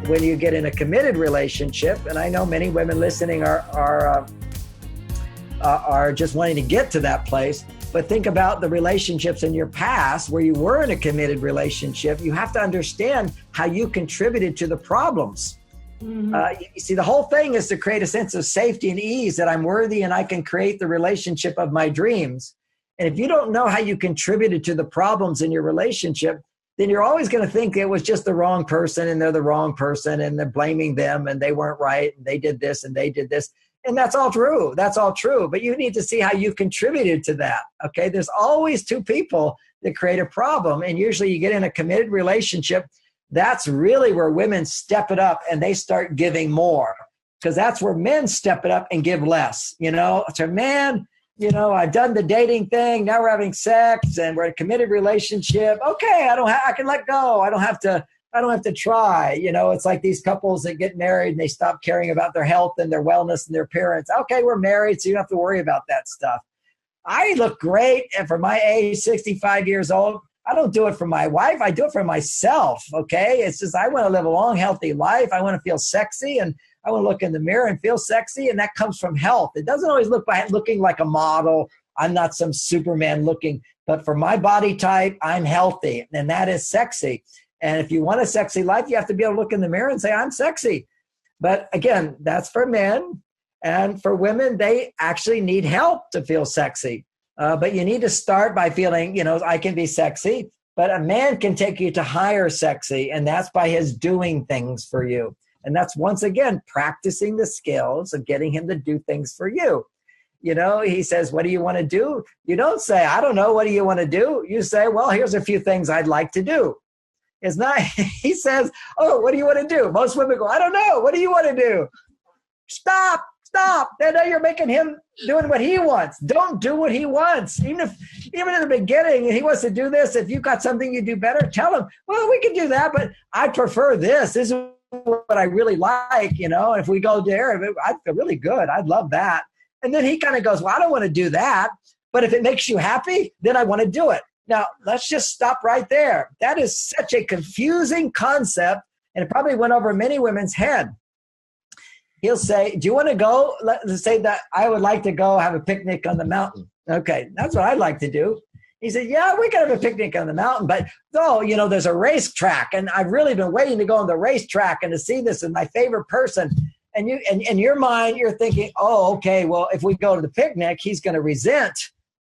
when you get in a committed relationship, and I know many women listening are just wanting to get to that place, but think about the relationships in your past where you were in a committed relationship. You have to understand how you contributed to the problems. Mm-hmm. You see, the whole thing is to create a sense of safety and ease, that I'm worthy and I can create the relationship of my dreams. And if you don't know how you contributed to the problems in your relationship, then you're always going to think it was just the wrong person and they're the wrong person and they're blaming them and they weren't right and they did this and they did this. And that's all true. That's all true. But you need to see how you contributed to that. Okay. There's always two people that create a problem. And usually you get in a committed relationship. That's really where women step it up and they start giving more, because that's where men step it up and give less. So man, I've done the dating thing. Now we're having sex and we're in a committed relationship. Okay. I can let go. I don't have to try. It's like these couples that get married and they stop caring about their health and their wellness and their appearance. Okay, we're married, so you don't have to worry about that stuff. I look great, and for my age, 65 years old, I don't do it for my wife. I do it for myself, okay? It's just I want to live a long, healthy life. I want to feel sexy, and I want to look in the mirror and feel sexy, and that comes from health. It doesn't always look by looking like a model. I'm not some Superman looking, but for my body type, I'm healthy, and that is sexy. And if you want a sexy life, you have to be able to look in the mirror and say, I'm sexy. But again, that's for men. And for women, they actually need help to feel sexy. But you need to start by feeling, I can be sexy. But a man can take you to higher sexy, and that's by his doing things for you. And that's, once again, practicing the skills of getting him to do things for you. He says, what do you want to do? You don't say, I don't know, what do you want to do? You say, well, here's a few things I'd like to do. It's not, he says, oh, what do you want to do? Most women go, I don't know. What do you want to do? Stop. Then you're making him doing what he wants. Don't do what he wants. Even in the beginning, he wants to do this. If you've got something you do better, tell him, well, we can do that, but I prefer this. This is what I really like. If we go there, I'd feel really good. I'd love that. And then he kind of goes, well, I don't want to do that, but if it makes you happy, then I want to do it. Now, let's just stop right there. That is such a confusing concept, and it probably went over many women's head. He'll say, do you want to go? Let's say that I would like to go have a picnic on the mountain. Okay, that's what I'd like to do. He said, yeah, we can have a picnic on the mountain, but there's a racetrack, and I've really been waiting to go on the racetrack and to see this is my favorite person. And in your mind, you're thinking, oh, okay, well, if we go to the picnic, he's going to resent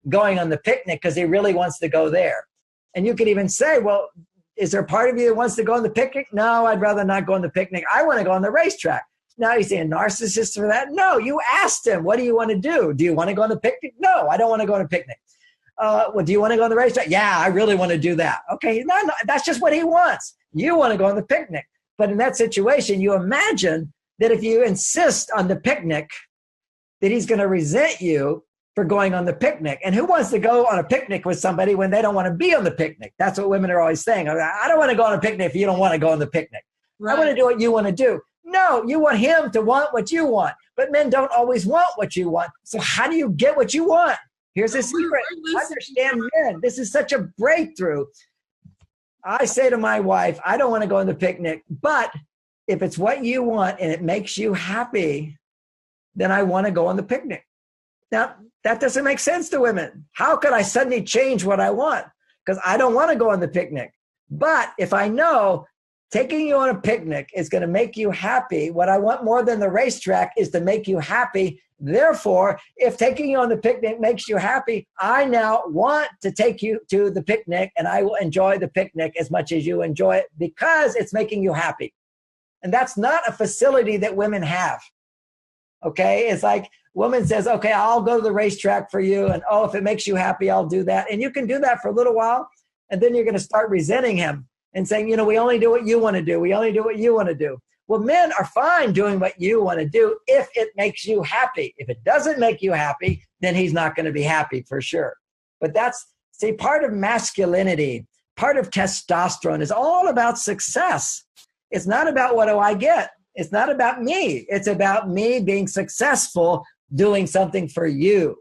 going on the picnic because he really wants to go there. And you could even say, well, is there a part of you that wants to go on the picnic? No, I'd rather not go on the picnic. I want to go on the racetrack. Now you say a narcissist for that? No, you asked him, what do you want to do? Do you want to go on the picnic? No, I don't want to go on a picnic. Well, do you want to go on the racetrack? Yeah, I really want to do that. Okay, no, that's just what he wants. You want to go on the picnic. But in that situation, you imagine that if you insist on the picnic, that he's going to resent you for going on the picnic. And who wants to go on a picnic with somebody when they don't want to be on the picnic? That's what women are always saying. I don't want to go on a picnic if you don't want to go on the picnic. Right. I want to do what you want to do. No, you want him to want what you want. But men don't always want what you want. So how do you get what you want? Here's the secret. Understand men. This is such a breakthrough. I say to my wife, I don't want to go on the picnic, but if it's what you want and it makes you happy, then I want to go on the picnic. Now, that doesn't make sense to women. How could I suddenly change what I want? Because I don't want to go on the picnic. But if I know taking you on a picnic is going to make you happy, what I want more than the racetrack is to make you happy. Therefore, if taking you on the picnic makes you happy, I now want to take you to the picnic, and I will enjoy the picnic as much as you enjoy it because it's making you happy. And that's not a facility that women have. Okay? It's like woman says, okay, I'll go to the racetrack for you. And oh, if it makes you happy, I'll do that. And you can do that for a little while. And then you're going to start resenting him and saying, we only do what you want to do. We only do what you want to do. Well, men are fine doing what you want to do if it makes you happy. If it doesn't make you happy, then he's not going to be happy for sure. But part of masculinity, part of testosterone is all about success. It's not about what do I get. It's not about me. It's about me being successful doing something for you.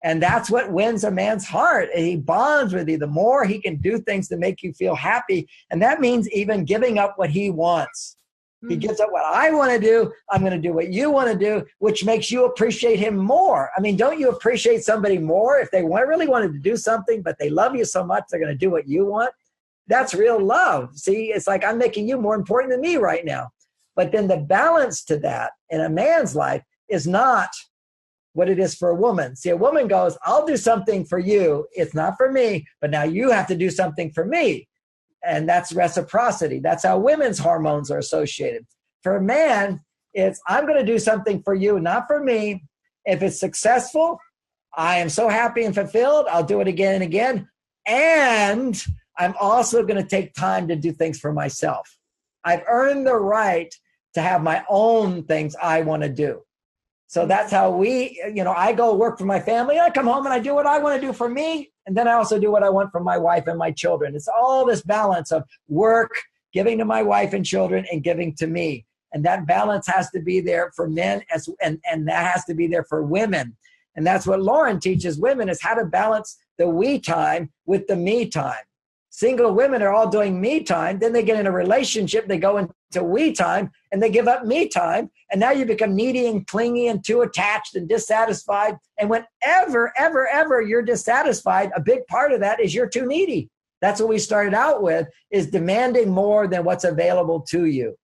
And that's what wins a man's heart. He bonds with you. The more he can do things to make you feel happy. And that means even giving up what he wants. He gives up what I want to do. I'm going to do what you want to do, which makes you appreciate him more. I mean, don't you appreciate somebody more if they really wanted to do something, but they love you so much, they're going to do what you want? That's real love. See, it's like I'm making you more important than me right now. But then the balance to that in a man's life is not what it is for a woman. See, a woman goes, I'll do something for you. It's not for me, but now you have to do something for me. And that's reciprocity. That's how women's hormones are associated. For a man, it's I'm going to do something for you, not for me. If it's successful, I am so happy and fulfilled. I'll do it again and again. And I'm also going to take time to do things for myself. I've earned the right to have my own things I want to do. So that's how I go work for my family. I come home and I do what I want to do for me. And then I also do what I want for my wife and my children. It's all this balance of work, giving to my wife and children, and giving to me. And that balance has to be there for men and that has to be there for women. And that's what Lauren teaches women, is how to balance the we time with the me time. Single women are all doing me time. Then they get in a relationship. They go into we time and they give up me time. And now you become needy and clingy and too attached and dissatisfied. And whenever, ever you're dissatisfied, a big part of that is you're too needy. That's what we started out with, is demanding more than what's available to you.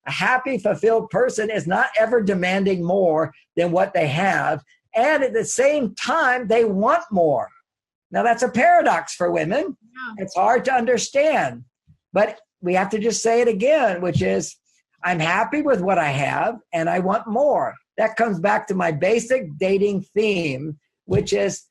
A happy, fulfilled person is not ever demanding more than what they have. And at the same time, they want more. Now, that's a paradox for women. Yeah. It's hard to understand, but we have to just say it again, which is, I'm happy with what I have and I want more. That comes back to my basic dating theme, which is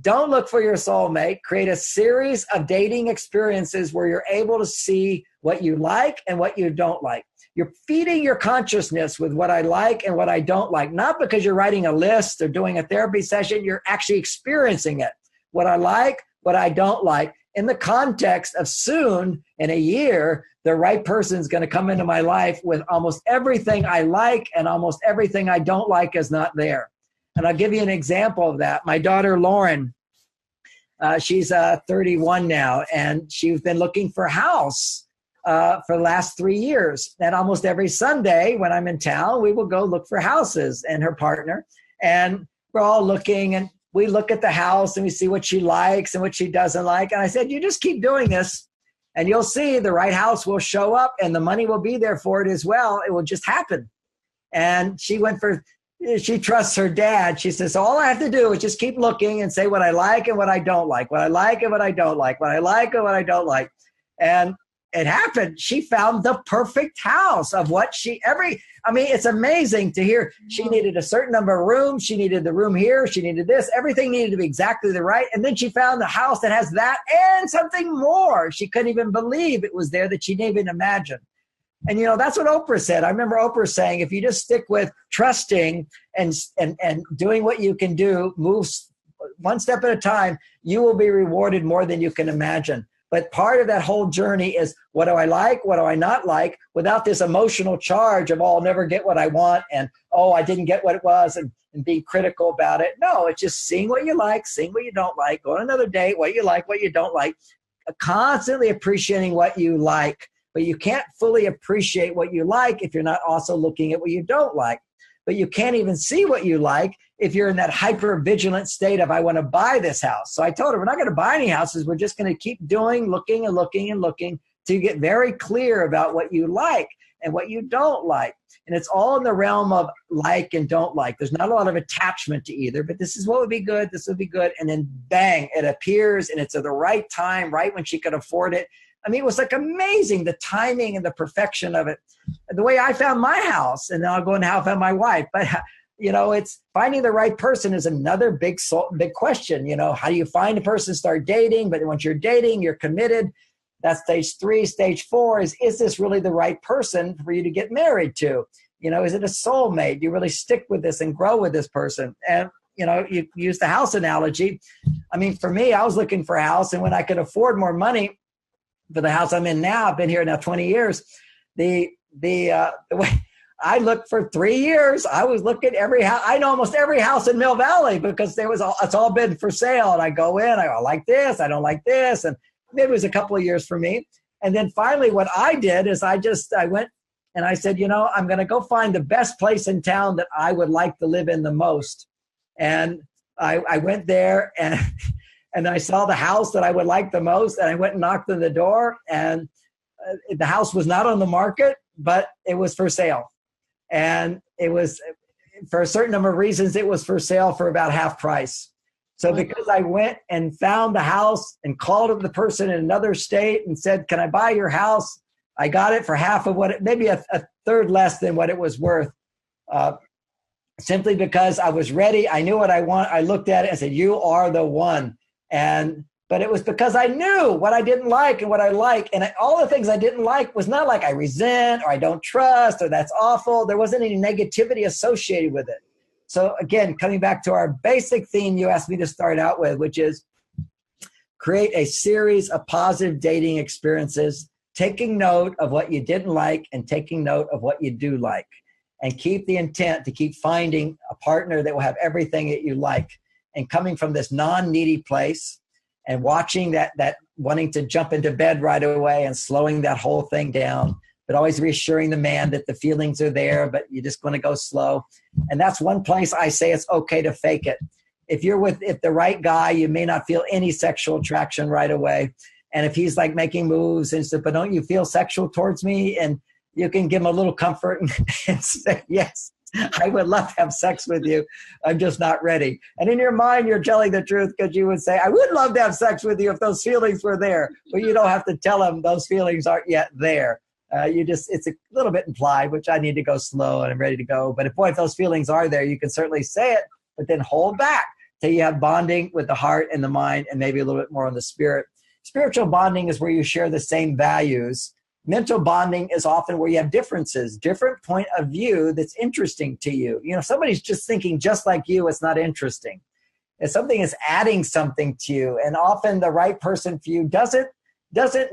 don't look for your soulmate. Create a series of dating experiences where you're able to see what you like and what you don't like. You're feeding your consciousness with what I like and what I don't like, not because you're writing a list or doing a therapy session. You're actually experiencing it. What I like, what I don't like, in the context of soon, in a year, the right person is going to come into my life with almost everything I like and almost everything I don't like is not there. And I'll give you an example of that. My daughter, Lauren, she's 31 now, and she's been looking for a house for the last 3 years. And almost every Sunday when I'm in town, we will go look for houses, and her partner. And we're all looking, and we look at the house and we see what she likes and what she doesn't like. And I said, you just keep doing this and you'll see the right house will show up and the money will be there for it as well. It will just happen. And she trusts her dad. She says, all I have to do is just keep looking and say what I like and what I don't like, what I like and what I don't like, what I like and what I don't like. And it happened. She found the perfect house of what it's amazing to hear. She needed a certain number of rooms. She needed the room here. She needed this. Everything needed to be exactly the right. And then she found the house that has that and something more. She couldn't even believe it was there, that she didn't even imagine. And, that's what Oprah said. I remember Oprah saying, if you just stick with trusting and doing what you can do, move one step at a time, you will be rewarded more than you can imagine. But part of that whole journey is, what do I like? What do I not like? Without this emotional charge of, I'll never get what I want. And, I didn't get what it was, and being critical about it. No, it's just seeing what you like, seeing what you don't like, go on another date, what you like, what you don't like, constantly appreciating what you like. But you can't fully appreciate what you like if you're not also looking at what you don't like. But you can't even see what you like if you're in that hyper vigilant state of, I want to buy this house. So I told her, we're not going to buy any houses. We're just going to keep looking and looking and looking to get very clear about what you like and what you don't like. And it's all in the realm of like and don't like. There's not a lot of attachment to either, but this is what would be good. This would be good. And then bang, it appears, and it's at the right time, right when she could afford it. I mean, it was like amazing, the timing and the perfection of it. The way I found my house, and then I'll go into how I found my wife. But, it's finding the right person is another big question. How do you find a person, start dating? But once you're dating, you're committed. That's stage 3. Stage 4 is this really the right person for you to get married to? Is it a soulmate? Do you really stick with this and grow with this person? And, you use the house analogy. I mean, for me, I was looking for a house, and when I could afford more money for the house I'm in now, I've been here now 20 years. The way I looked for 3 years, I was looking every house. I know almost every house in Mill Valley because it's all been for sale. And I go in, I like this, I don't like this. And maybe it was a couple of years for me. And then finally what I did is I went And I said, I'm going to go find the best place in town that I would like to live in the most. And I went there and I saw the house that I would like the most. And I went and knocked on the door, and the house was not on the market, but it was for sale. And it was, for a certain number of reasons, it was for sale for about half price. So because I went and found the house and called the person in another state and said, can I buy your house? I got it for half of what maybe a third less than what it was worth. Simply because I was ready. I knew what I want. I looked at it and said, you are the one. But it was because I knew what I didn't like and what I like. And all the things I didn't like was not like I resent or I don't trust or that's awful. There wasn't any negativity associated with it. So again, coming back to our basic theme you asked me to start out with, which is create a series of positive dating experiences, taking note of what you didn't like and taking note of what you do like. And keep the intent to keep finding a partner that will have everything that you like. And coming from this non-needy place and watching that wanting to jump into bed right away and slowing that whole thing down, but always reassuring the man that the feelings are there, but you're just going to go slow. And that's one place I say it's okay to fake it. If the right guy, you may not feel any sexual attraction right away. And if he's like making moves and stuff, but don't you feel sexual towards me? And you can give him a little comfort and say, yes, I would love to have sex with you. I'm just not ready. And in your mind, you're telling the truth because you would say, I would love to have sex with you if those feelings were there. But you don't have to tell him those feelings aren't yet there. It's a little bit implied, which I need to go slow and I'm ready to go. But if those feelings are there, you can certainly say it, but then hold back till you have bonding with the heart and the mind and maybe a little bit more on the spirit. Spiritual bonding is where you share the same values. Mental bonding is often where you have differences, different point of view that's interesting to you. If somebody's just thinking just like you, it's not interesting. If something is adding something to you, and often the right person for you doesn't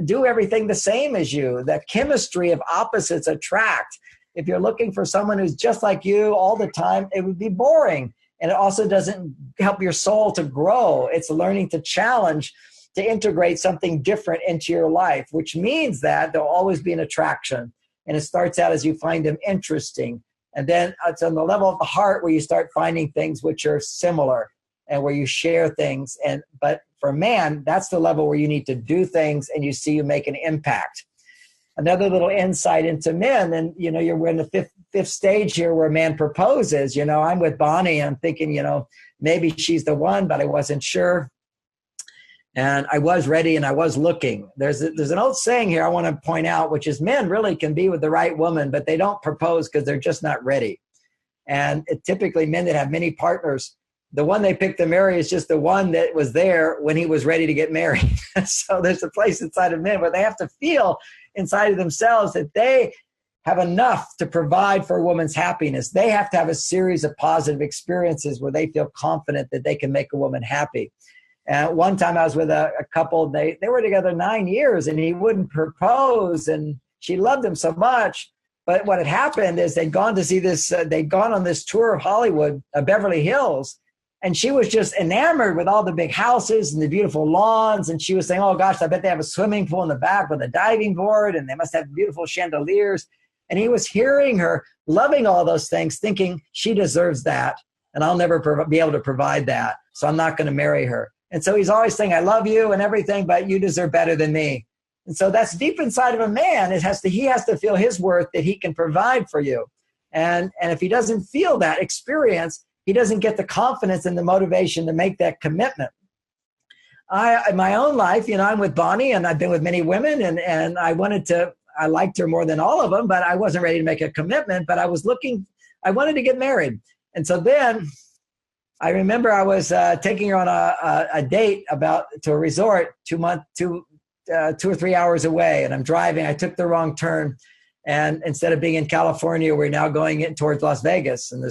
do everything the same as you. The chemistry of opposites attract. If you're looking for someone who's just like you all the time, it would be boring. And it also doesn't help your soul to grow. It's learning to challenge, to integrate something different into your life, which means that there'll always be an attraction. And it starts out as you find them interesting. And then it's on the level of the heart where you start finding things which are similar and where you share things. But for man, that's the level where you need to do things and you see you make an impact. Another little insight into men, and we're in the fifth stage here where a man proposes. I'm with Bonnie and I'm thinking, maybe she's the one, but I wasn't sure. And I was ready and I was looking. There's an old saying here I want to point out, which is men really can be with the right woman, but they don't propose because they're just not ready. And typically men that have many partners, the one they pick to marry is just the one that was there when he was ready to get married. So there's a place inside of men where they have to feel inside of themselves that they have enough to provide for a woman's happiness. They have to have a series of positive experiences where they feel confident that they can make a woman happy. And one time I was with a couple, they were together 9 years and he wouldn't propose and she loved him so much. But what had happened is they'd gone to see they'd gone on this tour of Hollywood, Beverly Hills, and she was just enamored with all the big houses and the beautiful lawns. And she was saying, oh gosh, I bet they have a swimming pool in the back with a diving board and they must have beautiful chandeliers. And he was hearing her, loving all those things, thinking she deserves that. And I'll never be able to provide that. So I'm not going to marry her. And so he's always saying, I love you and everything, but you deserve better than me. And so that's deep inside of a man. He has to feel his worth that he can provide for you. And if he doesn't feel that experience, he doesn't get the confidence and the motivation to make that commitment. In my own life, I'm with Bonnie and I've been with many women and I liked her more than all of them, but I wasn't ready to make a commitment, but I wanted to get married. And so then I remember I was taking her on a date to a resort 2 or 3 hours away. And I'm driving. I took the wrong turn. And instead of being in California, we're now going in towards Las Vegas. And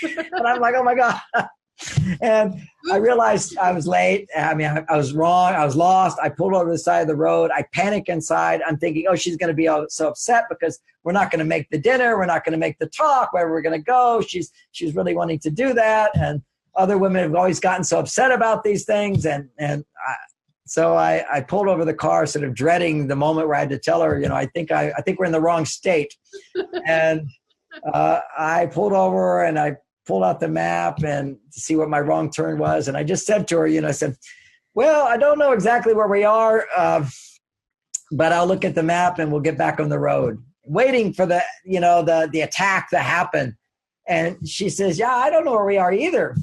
and I'm like, oh my God. And I realized I was late. I I was wrong. I was lost. I pulled over the side of the road. I panic inside. I'm thinking, oh, she's going to be so upset because we're not going to make the dinner. We're not going to make the talk, where we're going to go. She's really wanting to do that. And other women have always gotten so upset about these things. And So I pulled over the car, sort of dreading the moment where I had to tell her, I think we're in the wrong state. And I pulled over and I pulled out the map and to see what my wrong turn was. And I just said to her, I said, well, I don't know exactly where we are, but I'll look at the map and we'll get back on the road, waiting for the attack to happen. And she says, yeah, I don't know where we are either.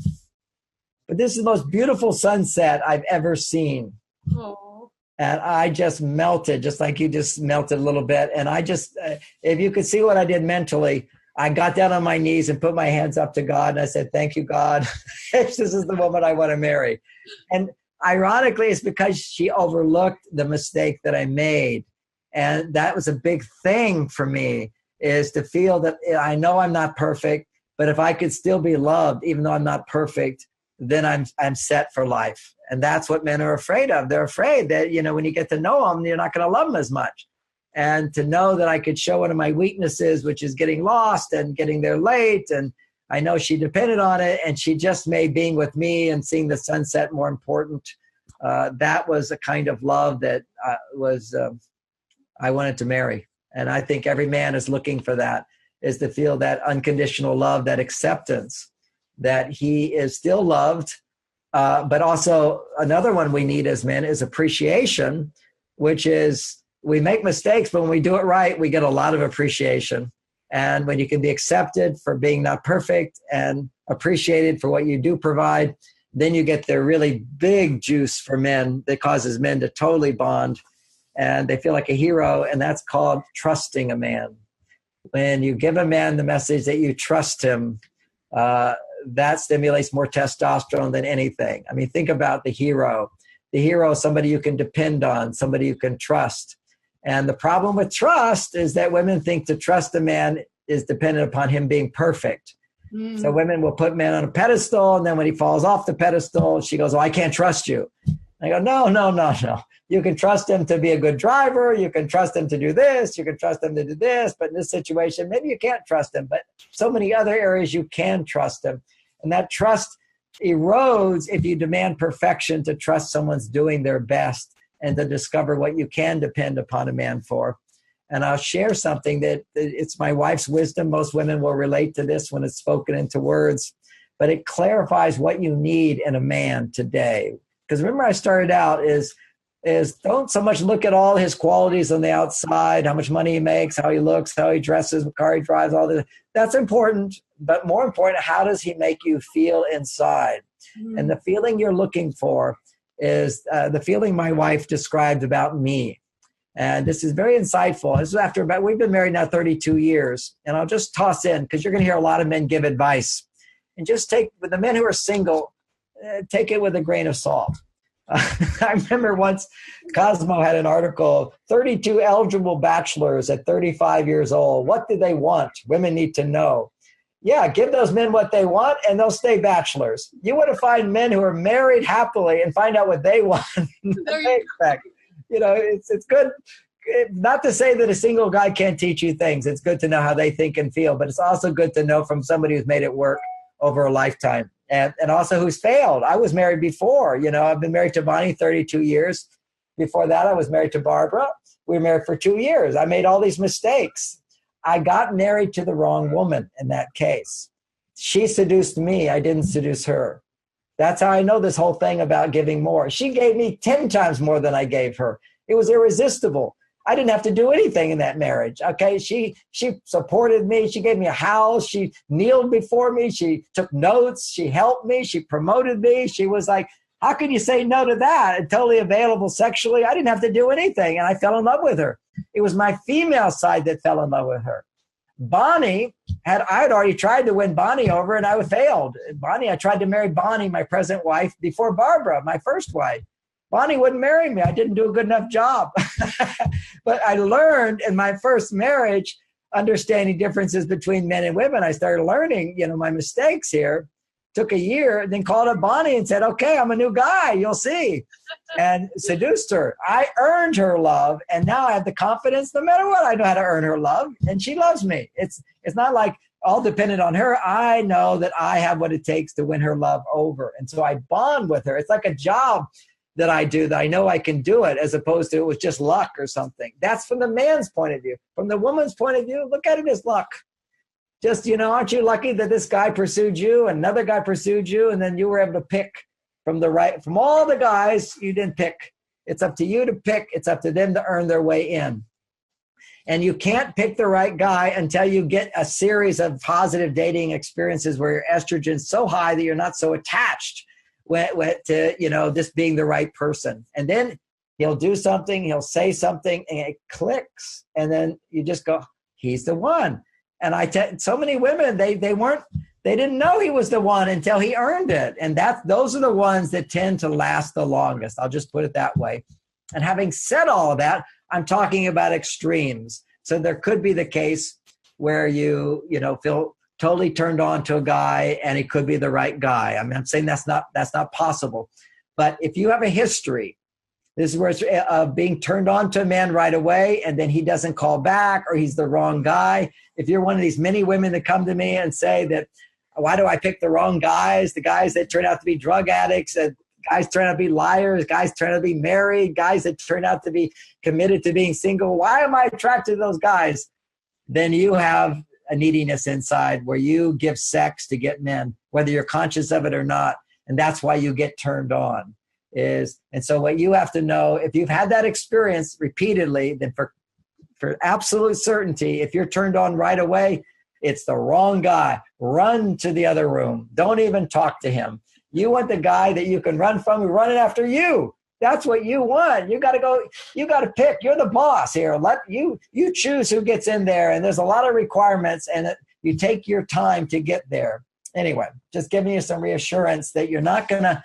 But this is the most beautiful sunset I've ever seen. Oh. And I just melted, just like you just melted a little bit. And I just, if you could see what I did mentally, I got down on my knees and put my hands up to God. And I said, thank you, God. This is the woman I want to marry. And ironically, it's because she overlooked the mistake that I made. And that was a big thing for me, is to feel that I know I'm not perfect, but if I could still be loved, even though I'm not perfect, then I'm set for life. And that's what men are afraid of. They're afraid that, when you get to know them, you're not going to love them as much. And to know that I could show one of my weaknesses, which is getting lost and getting there late. And I know she depended on it, and she just made being with me and seeing the sunset more important. That was a kind of love that I wanted to marry. And I think every man is looking for that, is to feel that unconditional love, that acceptance, that he is still loved. But also another one we need as men is appreciation, which is we make mistakes, but when we do it right, we get a lot of appreciation. And when you can be accepted for being not perfect and appreciated for what you do provide, then you get the really big juice for men that causes men to totally bond. And they feel like a hero, and that's called trusting a man. When you give a man the message that you trust him, that stimulates more testosterone than anything. I mean, think about the hero. The hero is somebody you can depend on, somebody you can trust. And the problem with trust is that women think to trust a man is dependent upon him being perfect. Mm. So women will put men on a pedestal, and then when he falls off the pedestal, she goes, oh, I can't trust you. I go, no. You can trust him to be a good driver. You can trust him to do this. You can trust him to do this. But in this situation, maybe you can't trust him. But so many other areas you can trust him. And that trust erodes if you demand perfection to trust someone's doing their best and to discover what you can depend upon a man for. And I'll share something that it's my wife's wisdom. Most women will relate to this when it's spoken into words. But it clarifies what you need in a man today. Because remember, I started out is don't so much look at all his qualities on the outside, how much money he makes, how he looks, how he dresses, what car he drives, all this. That's important. But more important, how does he make you feel inside? Mm. And the feeling you're looking for is the feeling my wife described about me. And this is very insightful. This is we've been married now 32 years. And I'll just toss in, because you're going to hear a lot of men give advice. And just with the men who are single, take it with a grain of salt. I remember once Cosmo had an article, 32 eligible bachelors at 35 years old. What do they want? Women need to know. Yeah, give those men what they want and they'll stay bachelors. You want to find men who are married happily and find out what they want. They expect. It's good. Not to say that a single guy can't teach you things. It's good to know how they think and feel, but it's also good to know from somebody who's made it work over a lifetime. And also who's failed. I was married before. I've been married to Bonnie 32 years. Before that, I was married to Barbara. We were married for 2 years. I made all these mistakes. I got married to the wrong woman in that case. She seduced me. I didn't seduce her. That's how I know this whole thing about giving more. She gave me 10 times more than I gave her. It was irresistible. I didn't have to do anything in that marriage. Okay. She supported me. She gave me a house. She kneeled before me. She took notes. She helped me. She promoted me. She was like, how can you say no to that? And totally available sexually. I didn't have to do anything. And I fell in love with her. It was my female side that fell in love with her. Bonnie I had already tried to win Bonnie over and I failed. I tried to marry Bonnie, my present wife, before Barbara, my first wife. Bonnie wouldn't marry me. I didn't do a good enough job. But I learned in my first marriage, understanding differences between men and women. I started learning, my mistakes here. Took a year, then called up Bonnie and said, okay, I'm a new guy. You'll see. And seduced her. I earned her love. And now I have the confidence, no matter what, I know how to earn her love. And she loves me. It's not like all dependent on her. I know that I have what it takes to win her love over. And so I bond with her. It's like a job. that I do, that I know I can do it, as opposed to it was just luck or something. That's from the man's point of view. From the woman's point of view, look at it as luck. Just, aren't you lucky that this guy pursued you, another guy pursued you, and then you were able to pick from all the guys, you didn't pick. It's up to you to pick. It's up to them to earn their way in. And you can't pick the right guy until you get a series of positive dating experiences where your estrogen's so high that you're not so attached to, this being the right person. And then he'll do something, he'll say something, and it clicks. And then you just go, he's the one. And so many women, they didn't know he was the one until he earned it. And those are the ones that tend to last the longest. I'll just put it that way. And having said all of that, I'm talking about extremes. So there could be the case where you feel totally turned on to a guy and he could be the right guy. I mean, I'm saying that's not possible. But if you have a history, this is where it's being turned on to a man right away and then he doesn't call back or he's the wrong guy. If you're one of these many women that come to me and say that, why do I pick the wrong guys? The guys that turn out to be drug addicts, guys turn out to be liars, guys turn out to be married, guys that turn out to be committed to being single. Why am I attracted to those guys? Then you have a neediness inside where you give sex to get men, whether you're conscious of it or not. And that's why you get turned on. And so what you have to know, if you've had that experience repeatedly, then for absolute certainty, if you're turned on right away, it's the wrong guy. Run to the other room. Don't even talk to him. You want the guy that you can run from who's running after you. That's what you want. You got to go. You got to pick. You're the boss here. Let you choose who gets in there. And there's a lot of requirements, and you take your time to get there. Anyway, just giving you some reassurance that you're not gonna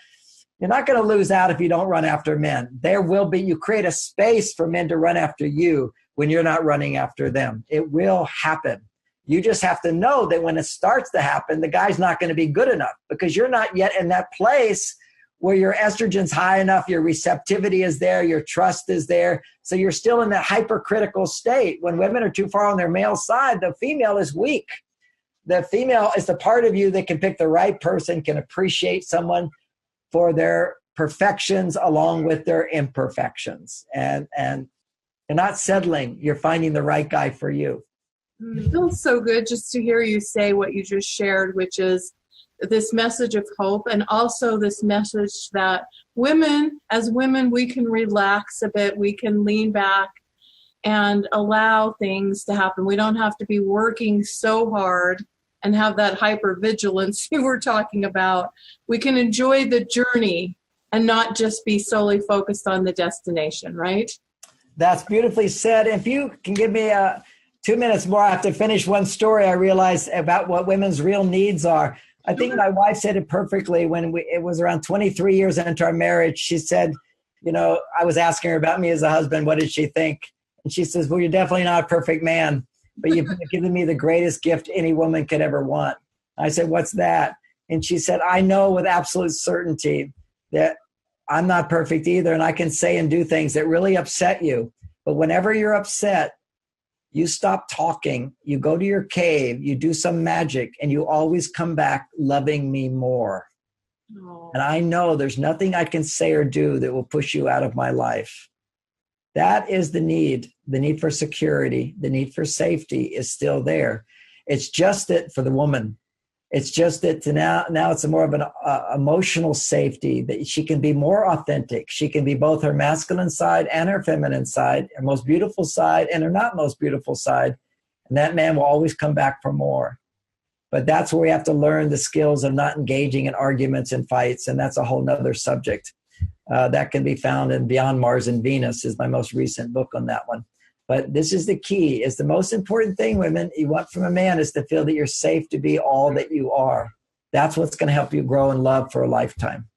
lose out if you don't run after men. There will be. You create a space for men to run after you when you're not running after them. It will happen. You just have to know that when it starts to happen, the guy's not going to be good enough because you're not yet in that place where your estrogen's high enough, your receptivity is there, your trust is there. So you're still in that hypercritical state. When women are too far on their male side, the female is weak. The female is the part of you that can pick the right person, can appreciate someone for their perfections along with their imperfections. And you're not settling. You're finding the right guy for you. It feels so good just to hear you say what you just shared, which is this message of hope, and also this message that as women, we can relax a bit, we can lean back and allow things to happen. We don't have to be working so hard and have that hypervigilance you were talking about. We can enjoy the journey and not just be solely focused on the destination, right? That's beautifully said. If you can give me 2 minutes more, I have to finish one story I realized about what women's real needs are. I think my wife said it perfectly when it was around 23 years into our marriage. She said, I was asking her about me as a husband. What did she think? And she says, well, you're definitely not a perfect man, but you've given me the greatest gift any woman could ever want. I said, what's that? And she said, I know with absolute certainty that I'm not perfect either. And I can say and do things that really upset you. But whenever you're upset, you stop talking, you go to your cave, you do some magic, and you always come back loving me more. Oh. And I know there's nothing I can say or do that will push you out of my life. That is the need for security, the need for safety is still there. It's just that for the woman, it's just that now it's more of an emotional safety that she can be more authentic. She can be both her masculine side and her feminine side, her most beautiful side and her not most beautiful side. And that man will always come back for more. But that's where we have to learn the skills of not engaging in arguments and fights. And that's a whole nother subject that can be found in Beyond Mars and Venus is my most recent book on that one. But this is the key. It's the most important thing, women, you want from a man is to feel that you're safe to be all that you are. That's what's going to help you grow in love for a lifetime.